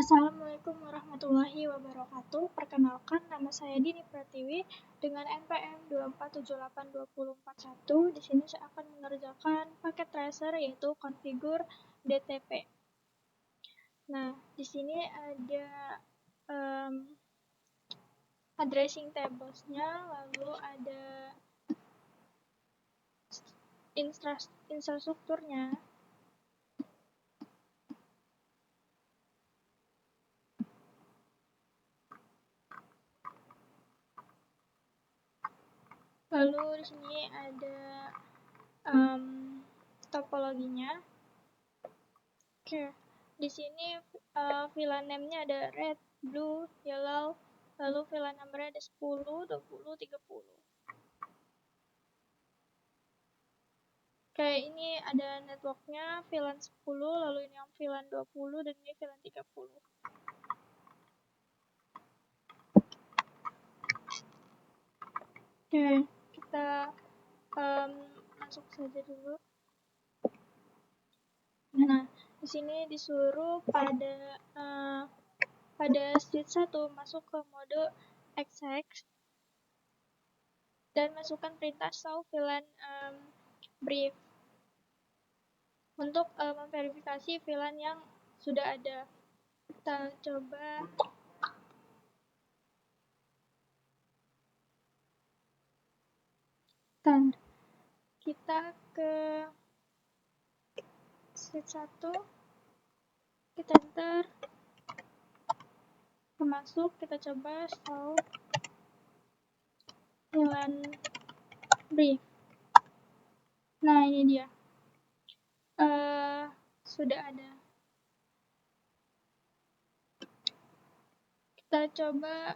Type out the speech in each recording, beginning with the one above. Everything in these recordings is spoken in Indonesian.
Assalamualaikum warahmatullahi wabarakatuh. Perkenalkan, nama saya Dini Pratiwi dengan NPM 2478241. Di sini saya akan mengerjakan paket tracer yaitu konfigur DTP. Nah, di sini ada addressing tables-nya, lalu ada infrastrukturnya. Lalu di sini ada topologinya. Oke, di sini VLAN name-nya ada red, blue, yellow, lalu VLAN number-nya ada 10, 20, 30. Oke, ini ada network-nya VLAN 10, lalu ini yang VLAN 20, dan ini VLAN 30. Oke, kita masuk saja dulu. Nah, di sini disuruh pada switch 1 masuk ke mode XX dan masukkan perintah show VLAN brief untuk memverifikasi VLAN yang sudah ada. Kita coba kita ke switch 1, kita enter, masuk, kita coba show VLAN brief. Nah, ini dia. Sudah ada. Kita coba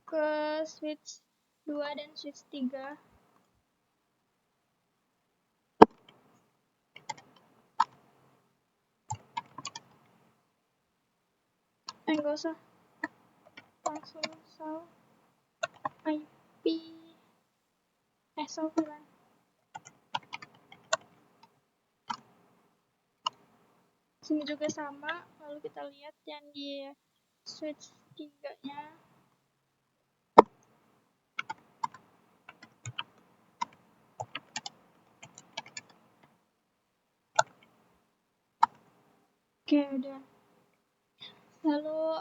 ke switch 2 dan switch 3. Enggak usah. Langsung show IP. Show VLAN. Sini juga sama, lalu kita lihat yang di switch 3-nya. Oke, udah. Lalu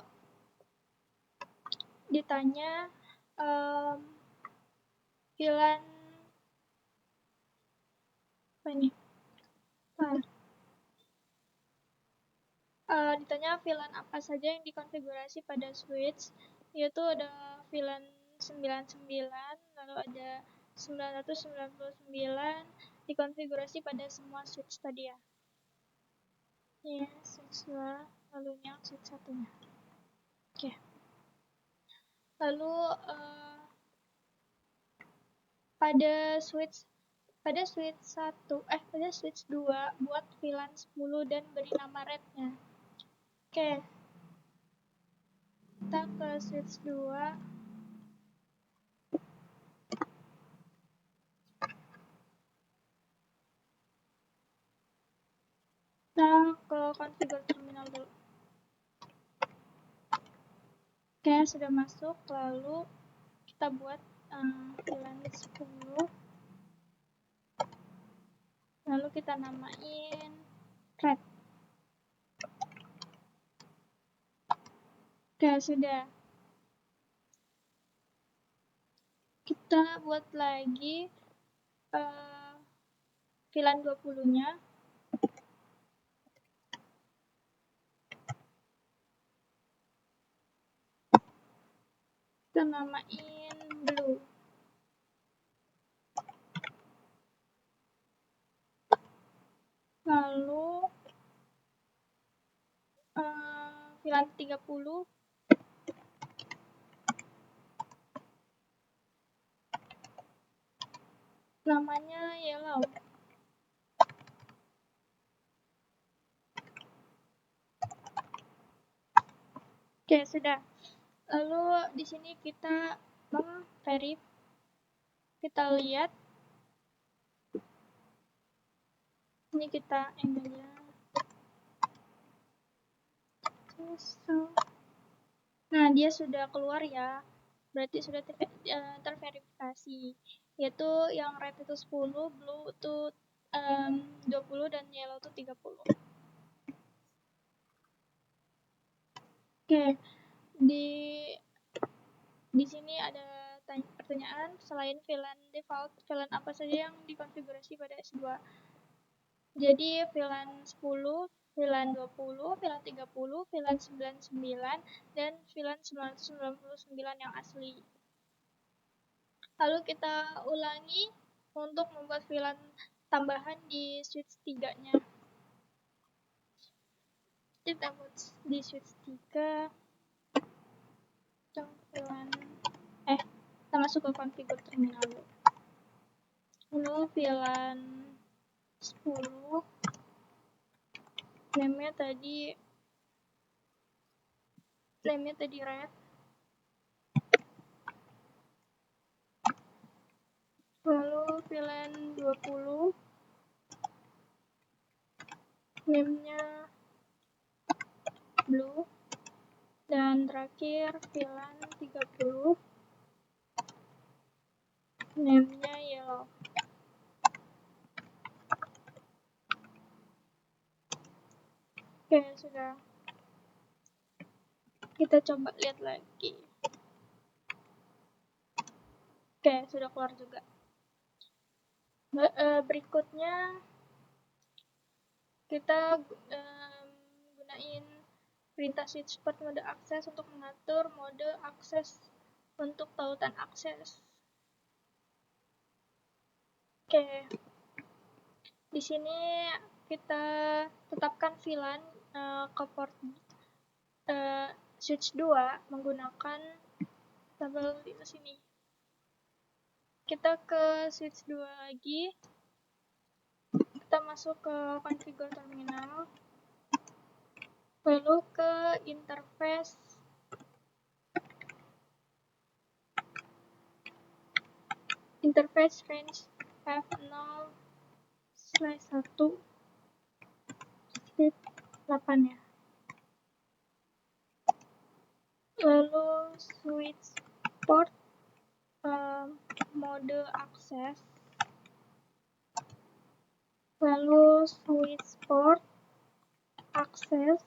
ditanya VLAN apa ini? Ditanya VLAN apa saja yang dikonfigurasi pada switch, yaitu ada VLAN 99, lalu ada 999 dikonfigurasi pada semua switch tadi ya. Ini switch 2, lalu ini yang switch 1-nya. Oke. Lalu pada switch 2 buat VLAN 10 dan beri nama red-nya. Oke. Kita ke switch 2. Kita ke configure terminal dulu. Oke, sudah masuk. Lalu kita buat VLAN 10. Lalu kita namain red. Oke, sudah. Kita buat lagi VLAN 20-nya. Kita namain blue. Lalu VLAN 30 namanya yellow. Oke, sudah. Lalu di sini kita memverify. Kita lihat. Ini kita end aja. Nah, dia sudah keluar ya, berarti sudah terverifikasi, yaitu yang red itu 10, blue itu 20, dan yellow itu 30. Oke, di sini ada pertanyaan, selain VLAN default, VLAN apa saja yang dikonfigurasi pada S2? Jadi VLAN 10, VLAN 20, VLAN 30, VLAN 99, dan VLAN 999 yang asli. Lalu kita ulangi untuk membuat VLAN tambahan di switch 3-nya. Kita buat di switch 3. VLAN kita masuk ke configure terminal dulu. Lalu VLAN 10, name-nya tadi red. Lalu VLAN 20, name-nya blue. Dan terakhir VLAN 30, name-nya yellow. Oke, sudah. Kita coba lihat lagi. Oke, sudah keluar juga. Berikutnya kita gunain perintah switchport mode akses untuk mengatur mode akses untuk tautan akses. Oke, di sini kita tetapkan VLAN ke port switch 2 menggunakan tabel di sini. Kita ke switch 2 lagi. Kita masuk ke configure terminal. Lalu ke interface. Interface range F0/1 strip 8 ya. Lalu switch port mode akses. Lalu switch port akses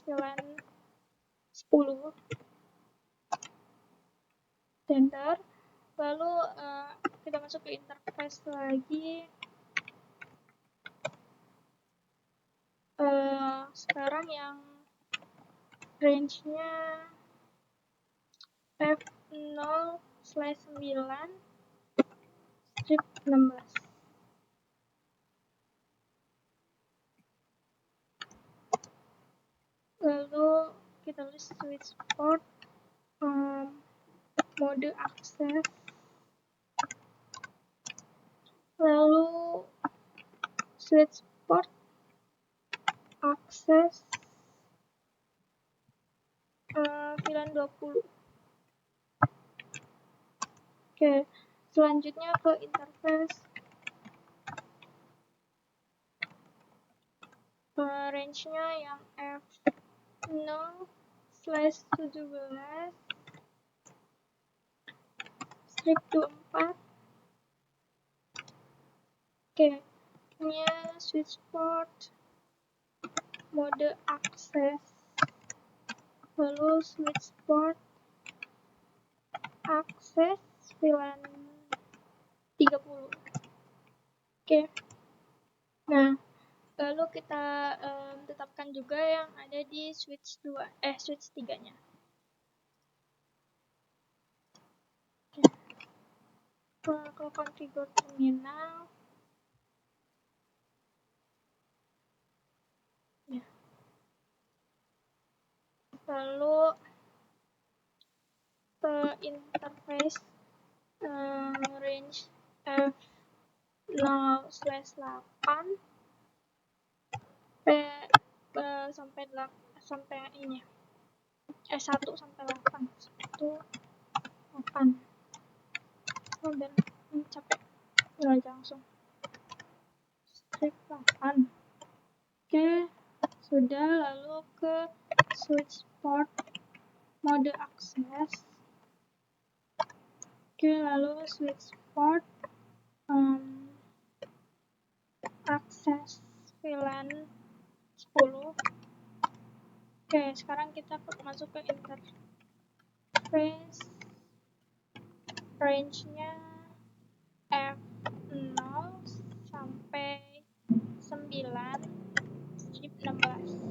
VLAN 10. Enter. Lalu kita masuk ke interface lagi. Sekarang yang range-nya F0/9 strip 16. Lalu kita tulis switch port mode akses. Lalu switch port akses VLAN 20. Oke, selanjutnya ke interface. Range-nya yang F0/17 strip 24. Oke, ini switch port mode akses. Lalu switch port akses VLAN 30. Oke. Nah, lalu kita tetapkan juga yang ada di switch 3-nya. Oke. Ke configure terminal. Ya. Lalu ke interface range F0/8 sampai ini 1/8. 1/8. Dan capek aja langsung strip 8. Oke, sudah. Lalu ke switch port mode akses. Oke, lalu switch port akses VLAN 10. Oke, sekarang kita masuk ke interface. Range-nya F0 sampai 9 strip 16.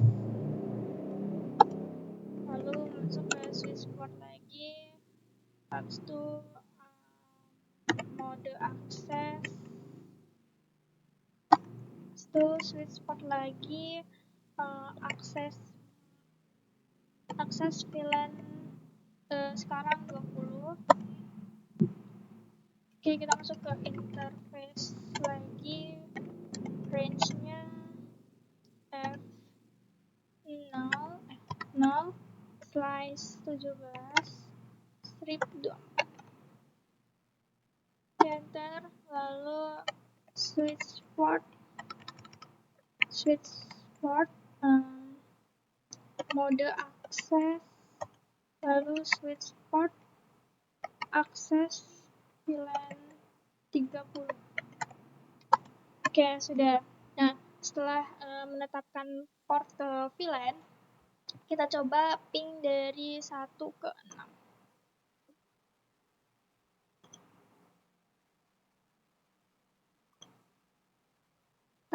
Lalu masuk ke switch port lagi, habis itu mode akses, habis itu switch port lagi, akses VLAN sekarang 20. Oke, kita masuk ke interface lagi, range-nya F0 slice 17 strip 24. Enter, lalu switch port mode akses, lalu switch port akses VLAN 30. Oke, sudah. Nah, setelah menetapkan port ke VLAN, kita coba ping dari 1 ke 6.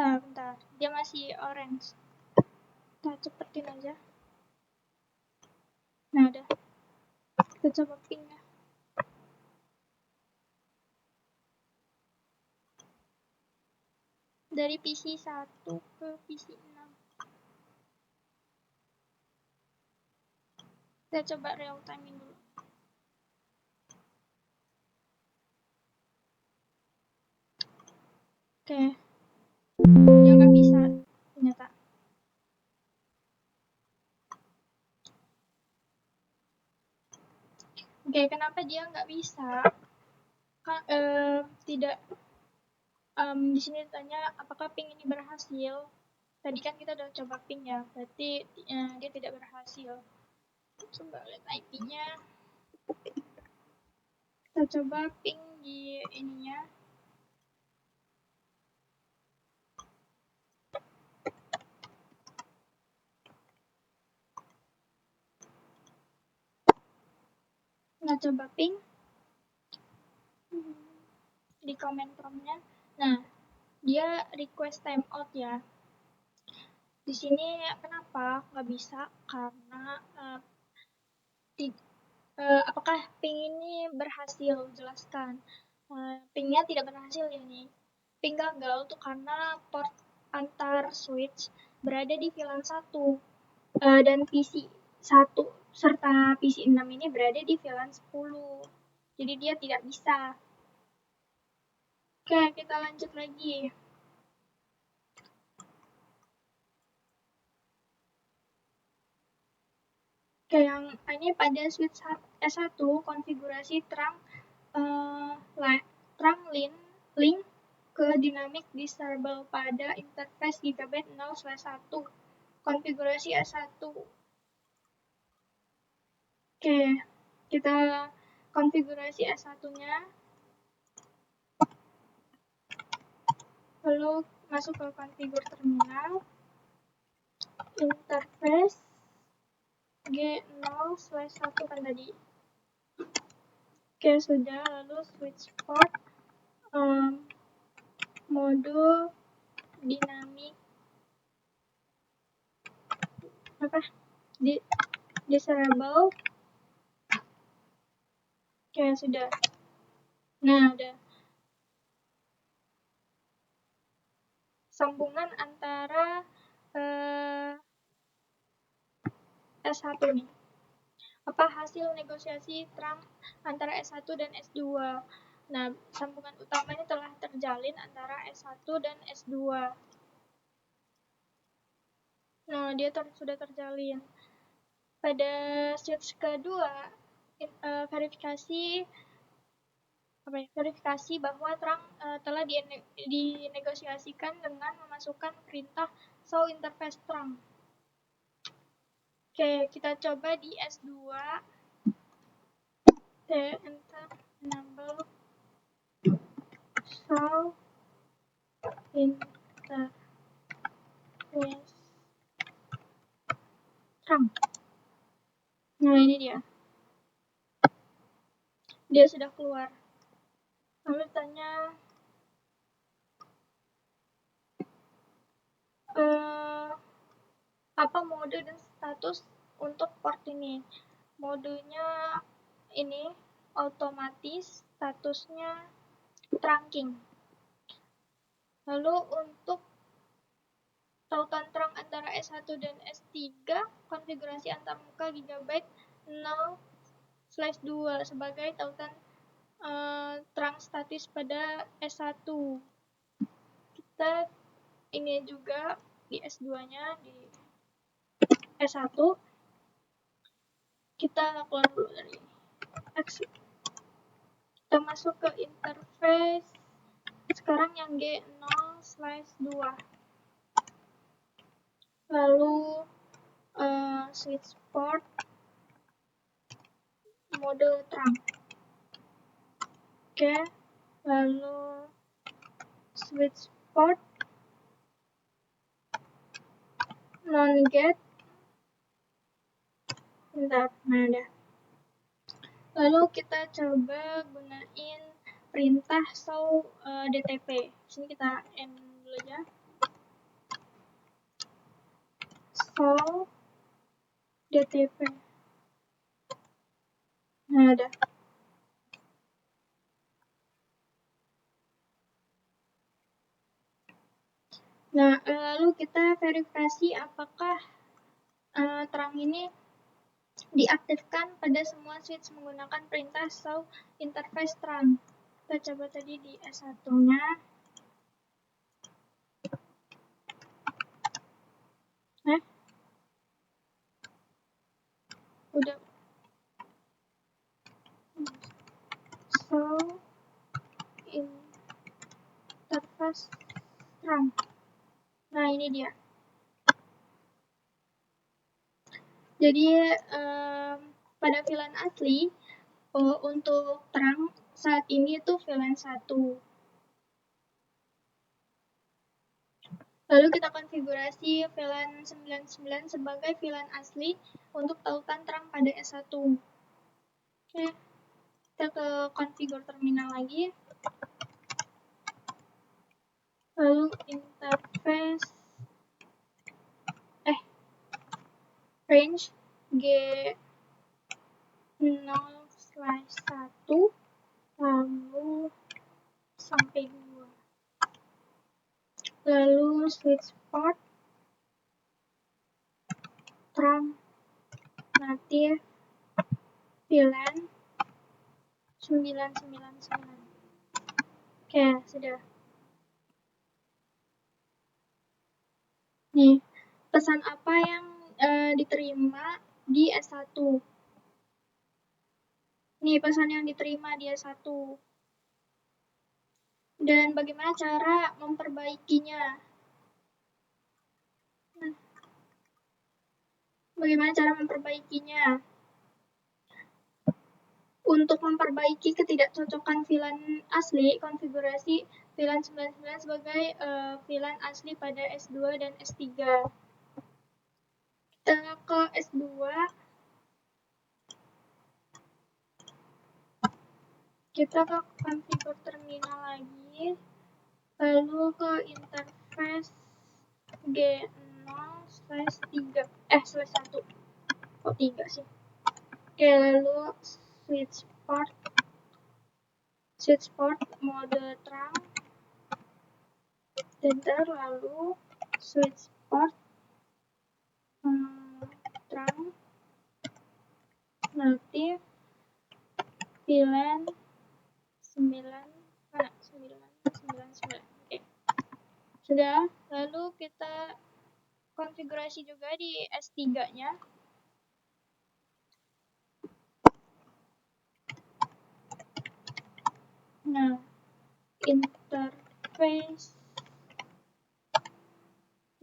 Bentar, dia masih orange. Kita cepetin aja. Nah, udah. Kita coba ping ya. Dari PC 1 ke PC 6. Kita coba real time dulu. Oke. Dia nggak bisa ternyata. Oke, kenapa dia nggak bisa? Tidak. Di sini ditanya apakah ping ini berhasil. Tadi kan kita udah coba ping ya, berarti dia tidak berhasil. Coba lihat IP-nya. Kita coba ping di ininya. Nah, coba ping di comment prompt-nya. Nah, dia request timeout ya. Di sini kenapa nggak bisa? Karena apakah ping ini berhasil? Jelaskan. Pingnya tidak berhasil ya nih. Ping gagal tuh karena port antar switch berada di VLAN 1 dan PC 1 serta PC 6 ini berada di VLAN 10. Jadi dia tidak bisa. Oke, kita lanjut lagi. Oke, yang ini pada switch S1 konfigurasi trunk link ke dynamic disable pada interface Gigabit 0/1 konfigurasi S1. Oke, kita konfigurasi S1-nya. Lalu masuk ke konfigur terminal. Interface G0/1 kan tadi. Oke, sudah. Lalu switch port mode dynamic disable. Oke, sudah. Nah, udah. Sambungan antara S1 nih. Apa hasil negosiasi trunk antara S1 dan S2? Nah, sambungan utamanya telah terjalin antara S1 dan S2. Nah, dia sudah terjalin. Pada switch kedua, verifikasi bahwa trunk telah dinegosiasikan dengan memasukkan perintah show interface trunk. Oke, kita coba di S2. Enter enable show interface terang. Nah, ini dia sudah keluar. Lalu tanya apa mode dan status untuk port ini. Modenya ini otomatis, statusnya trunking. Lalu untuk tautan terang antara S1 dan S3, konfigurasi antarmuka GB 0/2 sebagai tautan terang statis pada S1. Kita ini juga di S2-nya, di S1 kita lakukan dulu dari exit. Kita masuk ke interface sekarang yang G0/2, lalu switch port mode terang. Oke, lalu switch port non-get. Bentar, nah ada. Lalu kita coba gunain perintah show DTP. Sini kita end dulu aja. Show DTP. Nah, ada. Nah, lalu kita verifikasi apakah terang ini diaktifkan pada semua switch menggunakan perintah show interface terang. Kita coba tadi di S1-nya. Udah. Show interface terang. Nah, ini dia. Jadi pada VLAN asli untuk terang saat ini itu VLAN 1. Lalu kita konfigurasi VLAN 99 sebagai VLAN asli untuk tautan terang pada S1. Oke, kita ke configure terminal lagi. Lalu interface range G0/1 lalu sampai 2. Lalu switch port terang natif VLAN 999. Oke, sudah. Nih, pesan apa yang diterima di S1? Nih, pesan yang diterima di S1. Dan bagaimana cara memperbaikinya? Untuk memperbaiki ketidakcocokan VLAN asli, konfigurasi VLAN 99 sebagai VLAN asli pada S2 dan S3. Kita ke S2. Kita ke configure terminal lagi. Lalu ke interface G0/3 kok 3 sih? Oke, lalu switch port mode terang, enter, lalu switch port terang natif VLAN 999. Oke, sudah. Lalu kita konfigurasi juga di S3-nya. Nah, interface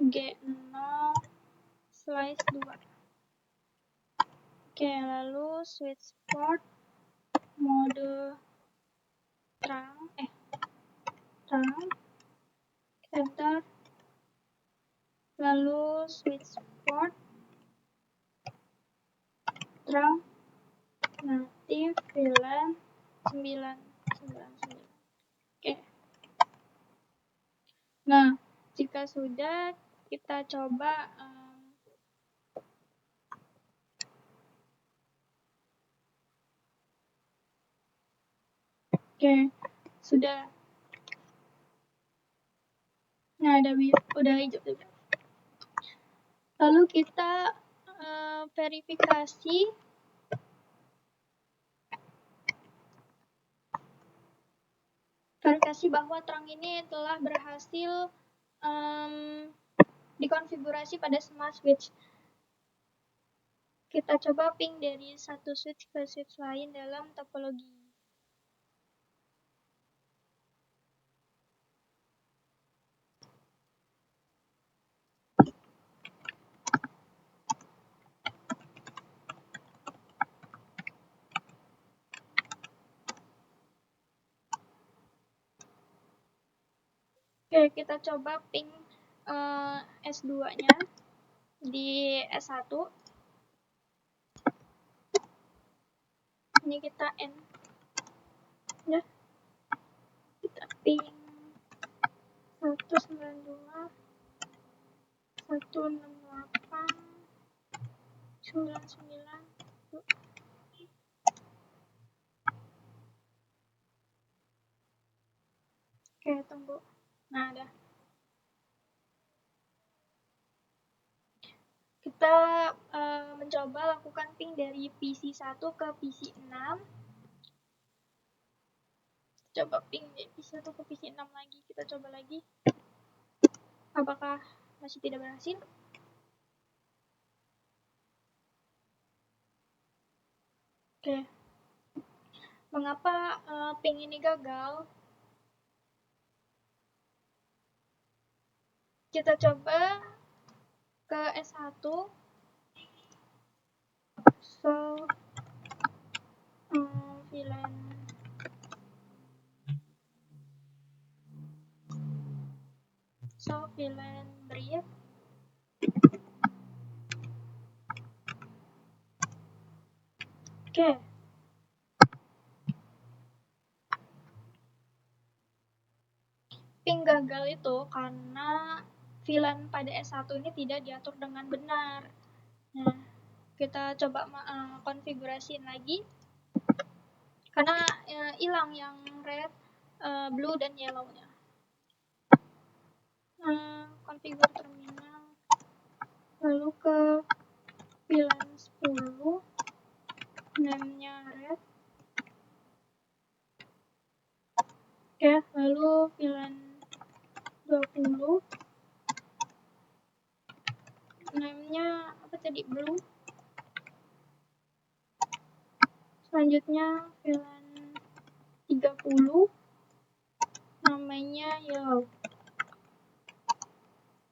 G0/2. Oke, lalu switch port mode terang, enter, lalu switch port terang native VLAN 999. Oke. Nah, jika sudah, kita coba oke, sudah. Nah, udah hijau juga. Lalu kita verifikasi bahwa terang ini telah berhasil dikonfigurasi pada smart switch. Kita coba ping dari satu switch ke switch lain dalam topologi. Oke, kita coba ping S2-nya di S1. Ini kita N. Ya. Kita ping 192 168 99. Oke, tunggu. Nah, ada. Kita mencoba lakukan ping dari PC1 ke PC6. Coba ping dari PC1 ke PC6 lagi. Kita coba lagi. Apakah masih tidak berhasil? Oke. Mengapa ping ini gagal? Kita coba ke S1. VLAN brief. Oke. Ping gagal itu karena VLAN pada S1 ini tidak diatur dengan benar. Nah, kita coba konfigurasiin lagi. Karena hilang yang red, blue, dan yellow-nya. Konfigur terminal. Lalu ke VLAN 10. Name-nya red. Oke, lalu VLAN 20. Name-nya apa tadi? Blue. Selanjutnya VLAN 30. Namanya yellow.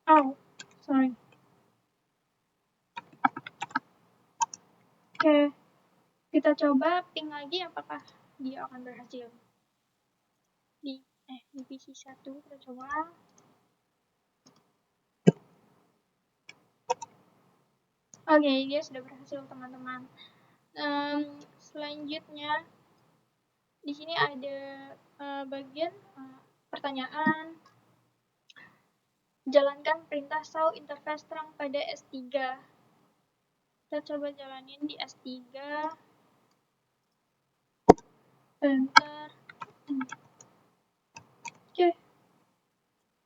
Oh, sorry. Oke, kita coba ping lagi apakah dia akan berhasil. Di PC1 kita coba. Oke, dia sudah berhasil, teman-teman. Selanjutnya di sini ada bagian pertanyaan. Jalankan perintah show interface terang pada S3. Kita coba jalanin di S3. Enter. Oke.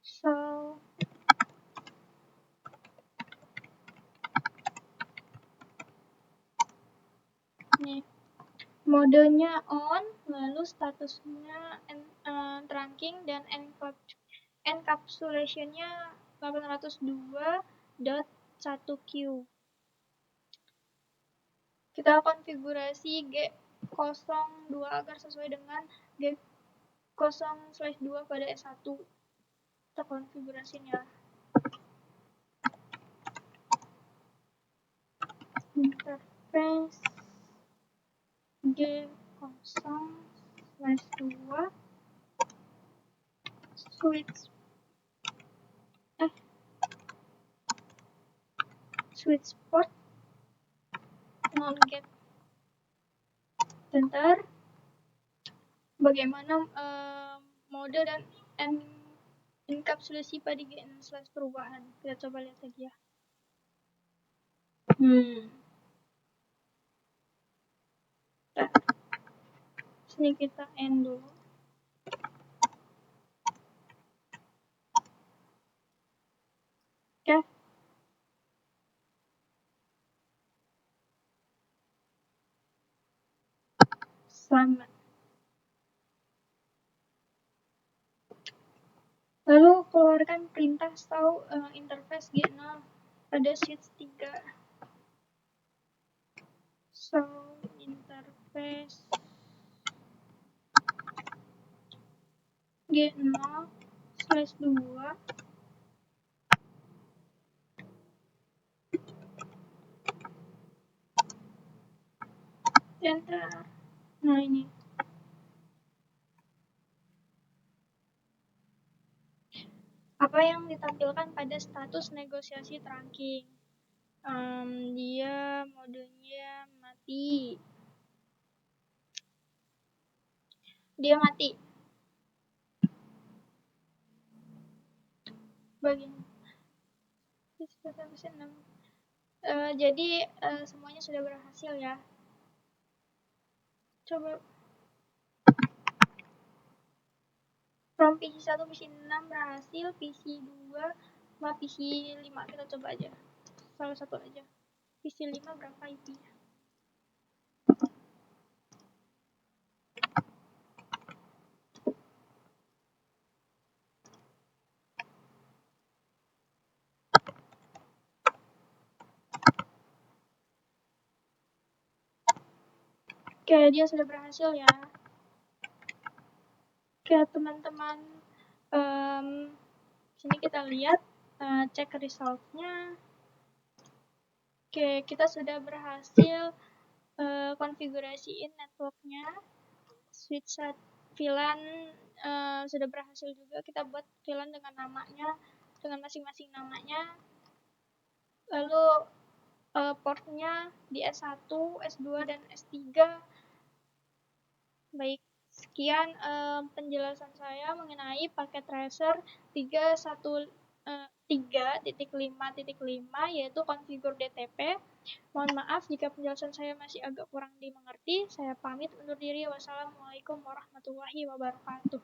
So nih, modenya on, lalu statusnya trunking dan encapsulation-nya 802.1Q. Kita konfigurasi G02 agar sesuai dengan G0/2 pada S1. Kita konfigurasinya. Interface G0/2 sweet spot non-gap center. Bagaimana mode dan enkapsulasi pada GN/perubahan. Kita coba lihat lagi ya. Sini kita end dulu. Oke. Selamat. Lalu keluarkan perintah atau interface G0 pada switch 3. So, interface G0/2 enter. Nah, ini apa yang ditampilkan pada status negosiasi trunking. Dia modenya mati. Dia mati. Bagian jadi semuanya sudah berhasil ya. Coba from PC1 PC6 berhasil, PC2 sama PC5 kita coba aja. Salah satu aja. PC5 berapa IP-nya? Oke, dia sudah berhasil ya. Oke, teman-teman, sini kita lihat cek resultnya. Oke, kita sudah berhasil konfigurasiin networknya. Switch VLAN sudah berhasil juga. Kita buat VLAN dengan namanya, dengan masing-masing namanya. Lalu portnya di S1, S2, dan S3. Baik, sekian penjelasan saya mengenai paket tracer 3.5.5 yaitu konfigur DTP. Mohon maaf jika penjelasan saya masih agak kurang dimengerti. Saya pamit undur diri. Wassalamualaikum warahmatullahi wabarakatuh.